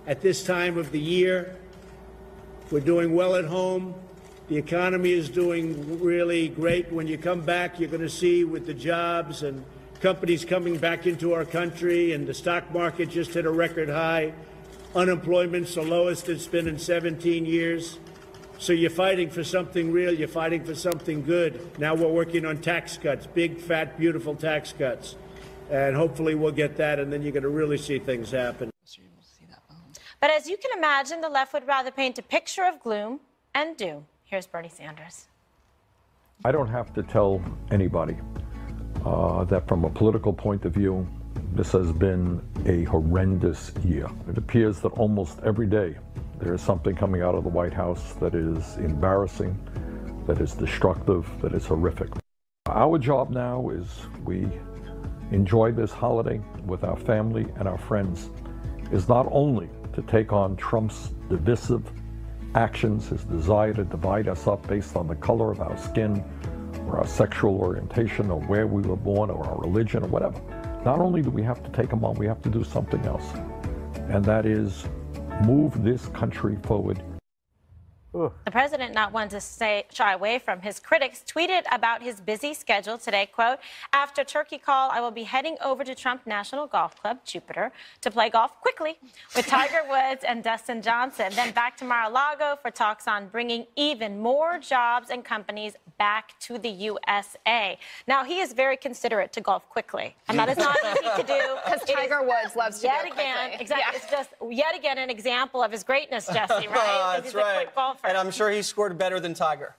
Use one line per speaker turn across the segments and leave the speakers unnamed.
at this time of the year. We're doing well at home. The economy is doing really great. When you come back, you're going to see with the jobs and companies coming back into our country, and the stock market just hit a record high. Unemployment's the lowest it's been in 17 years. So you're fighting for something real. You're fighting for something good. Now we're working on tax cuts, big, fat, beautiful tax cuts. And hopefully we'll get that, and then you're going to really see things happen.
But as you can imagine, the left would rather paint a picture of gloom and doom. Here's Bernie Sanders.
I don't have to tell anybody that from a political point of view, this has been a horrendous year. It appears that almost every day there is something coming out of the White House that is embarrassing, that is destructive, that is horrific. Our job now is we enjoy this holiday with our family and our friends, is not only to take on Trump's divisive actions, his desire to divide us up based on the color of our skin or our sexual orientation or where we were born or our religion or whatever. Not only do we have to take them on, we have to do something else. And that is move this country forward.
The president, not one to shy away from his critics, tweeted about his busy schedule today, quote, "After Turkey call, I will be heading over to Trump National Golf Club, Jupiter, to play golf quickly with Tiger Woods and Dustin Johnson. Then back to Mar-a-Lago for talks on bringing even more jobs and companies back to the USA." Now, he is very considerate to golf quickly, and that is not easy to do.
Because Tiger Woods loves to
yet
go
again,
quickly.
exactly. Yeah. It's just yet again an example of his greatness, Jesse, right?
That's
he's
right.
a quick golfer.
And I'm sure he scored better than Tiger.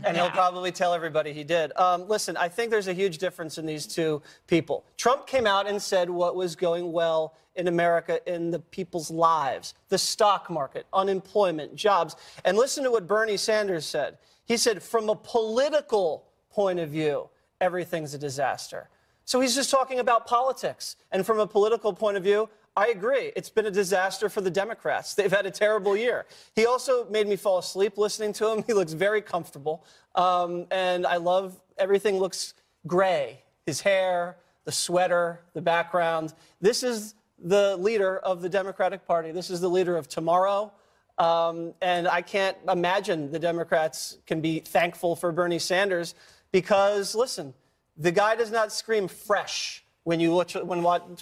And he'll probably tell everybody he did. Listen, I think there's a huge difference in these two people. Trump came out and said what was going well in America in the people's lives, the stock market, unemployment, jobs. And listen to what Bernie Sanders said. He said, from a political point of view, everything's a disaster. So he's just talking about politics. And from a political point of view, I agree. It's been a disaster for the Democrats. They've had a terrible year. He also made me fall asleep listening to him. He looks very comfortable. And I love everything looks gray. His hair, the sweater, the background. This is the leader of the Democratic Party. This is the leader of tomorrow. And I can't imagine the Democrats can be thankful for Bernie Sanders because, listen, the guy does not scream fresh when you watch,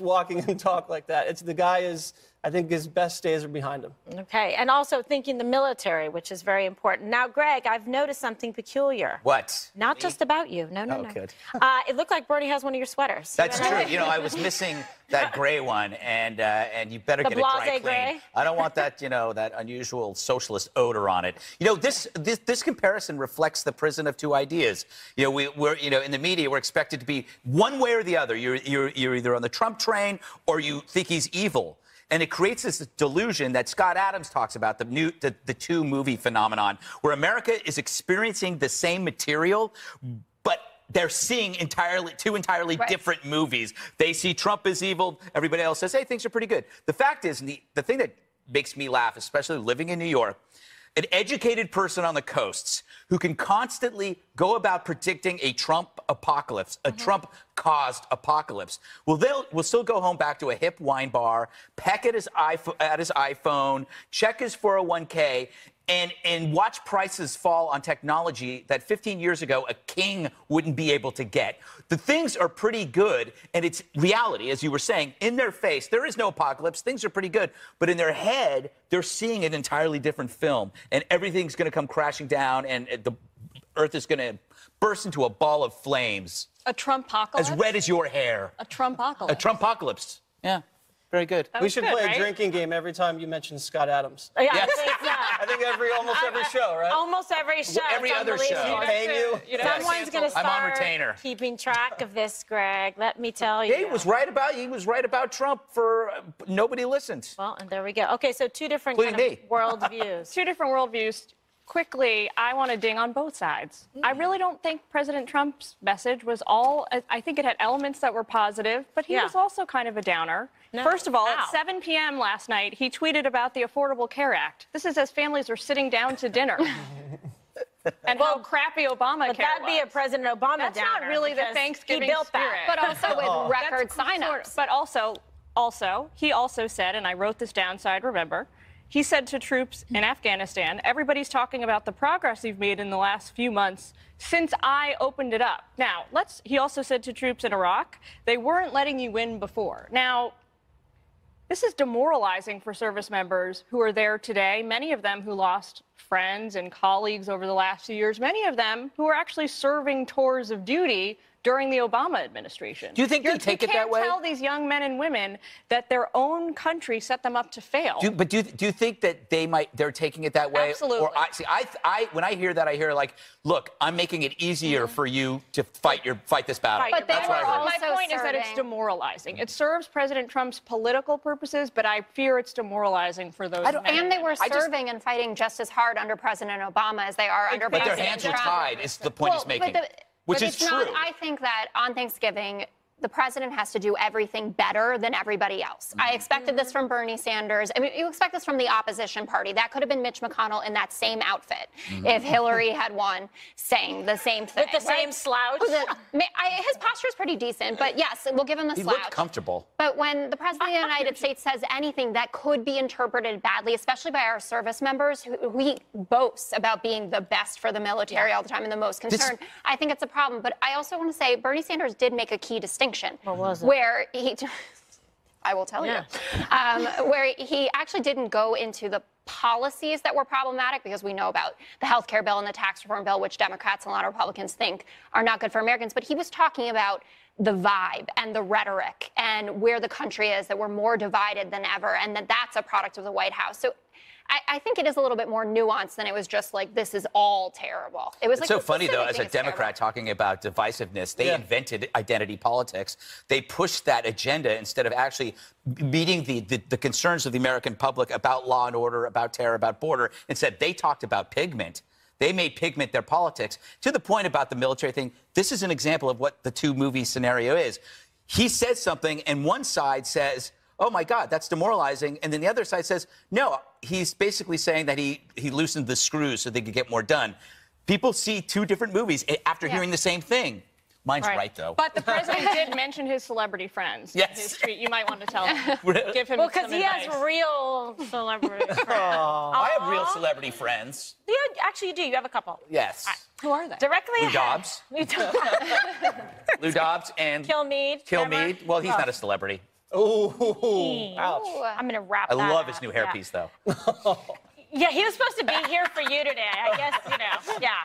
walking and talk like that. It's the guy is, I think his best days are behind him.
Okay, and also thinking the military, which is very important. Now, Greg, I've noticed something peculiar.
What?
Not just about you. No.
Good.
It looked like Bernie has one of your sweaters.
That's true. You know, I was missing that gray one, and you better get it dry clean.
Gray?
I don't want that, you know, that unusual socialist odor on it. You know, this comparison reflects the prison of two ideas. You know, we're you know, in the media, we're expected to be one way or the other. You're either on the Trump train or you think he's evil. And it creates this delusion that Scott Adams talks about, the two movie phenomenon, where America is experiencing the same material, but they're seeing two entirely different movies. They see Trump as evil. Everybody else says, hey, things are pretty good. The fact is, the thing that makes me laugh, especially living in New York, an educated person on the coasts who can constantly go about predicting a Trump apocalypse, a Trump-caused apocalypse, will still go home back to a hip wine bar, peck at his iPhone, check his 401k, and watch prices fall on technology that 15 years ago a king wouldn't be able to get. The things are pretty good, and it's reality, as you were saying. In their face, there is no apocalypse. Things are pretty good. But in their head, they're seeing an entirely different film, and everything's going to come crashing down, and the Earth is going to burst into a ball of flames.
A Trump-pocalypse?
As red as your hair.
A Trump-pocalypse.
A Trump-pocalypse. Yeah. Very good.
We should play a drinking game every time you mention Scott Adams.
Yeah,
Yes.
I think almost every show, right?
Almost every show.
Every other show.
Paying you?
Someone's going to
I'm on
start
retainer.
keeping track of this, Greg. Let me tell you.
Yeah, he was right about Trump for nobody listened.
Well, and there we go. Okay, so two different worldviews.
Two different worldviews. Quickly, I want to ding on both sides. I really don't think President Trump's message was all, I think it had elements that were positive, but he was also kind of a downer.
No.
First of all, at 7 p.m. last night, he tweeted about the Affordable Care Act. This is as families were sitting down to dinner. And how crappy Obamacare
that'd be a President Obama
That's
downer.
not really the Thanksgiving
he built
spirit.
That.
But also with record
That's
signups.
But also, also, he also said, and I wrote this down so I'd remember, he said to troops in Afghanistan, everybody's talking about the progress you've made in the last few months since I opened it up. Now, he also said to troops in Iraq, they weren't letting you in before. Now, this is demoralizing for service members who are there today, many of them who lost friends and colleagues over the last few years, many of them who are actually serving tours of duty during the Obama administration.
Do you think they take it that way?
You can't tell these young men and women that their own country set them up to fail.
Do you think that they're taking it that way?
Absolutely.
Or when I hear that, I hear like, look, I'm making it easier for you to fight this battle.
Right.
But
my point is that it's demoralizing. It serves President Trump's political purposes, but I fear it's demoralizing for those men.
And they were serving and fighting just as hard under President Obama as they are under President Trump.
But their hands were tied, is the point he's making. Which is true.
I think that on Thanksgiving, the president has to do everything better than everybody else. I expected this from Bernie Sanders. I mean, you expect this from the opposition party. That could have been Mitch McConnell in that same outfit if Hillary had won, saying the same thing.
With the same slouch?
His posture is pretty decent, but yes, we'll give him the slouch.
He looked comfortable.
But when the president of the United States says anything that could be interpreted badly, especially by our service members, who we boast about being the best for the military all the time and the most concerned, I think it's a problem. But I also want to say Bernie Sanders did make a key distinction.
What was it?
Where he, I will tell you, where he actually didn't go into the policies that were problematic, because we know about the health care bill and the tax reform bill, which Democrats and a lot of Republicans think are not good for Americans. But he was talking about the vibe and the rhetoric and where the country is, that we're more divided than ever, and that that's a product of the White House. So I think it is a little bit more nuanced than it was just like, this is all terrible. It was
it's so funny, though, as a Democrat talking about divisiveness, they invented identity politics. They pushed that agenda instead of actually meeting the concerns of the American public about law and order, about terror, about border. Instead, they talked about pigment. They made pigment their politics. To the point about the military thing, this is an example of what the two-movie scenario is. He says something, and one side says, oh, my God, that's demoralizing. And then the other side says, no, he's basically saying that he loosened the screws so they could get more done. People see two different movies after hearing the same thing. Mine's right, though.
But the president did mention his celebrity friends in his tweet. You might want to tell him. Give him
because he has real celebrity friends.
I have real celebrity friends.
Yeah, actually, you do. You have a couple.
Yes.
Who are they?
Directly
Lou Dobbs. Lou Dobbs and
Kilmeade.
Well, he's not a celebrity.
Oh, ouch.
I'm going to wrap
I
that
love
up.
his new hairpiece, though.
Yeah, he was supposed to be here for you today. I guess, yeah.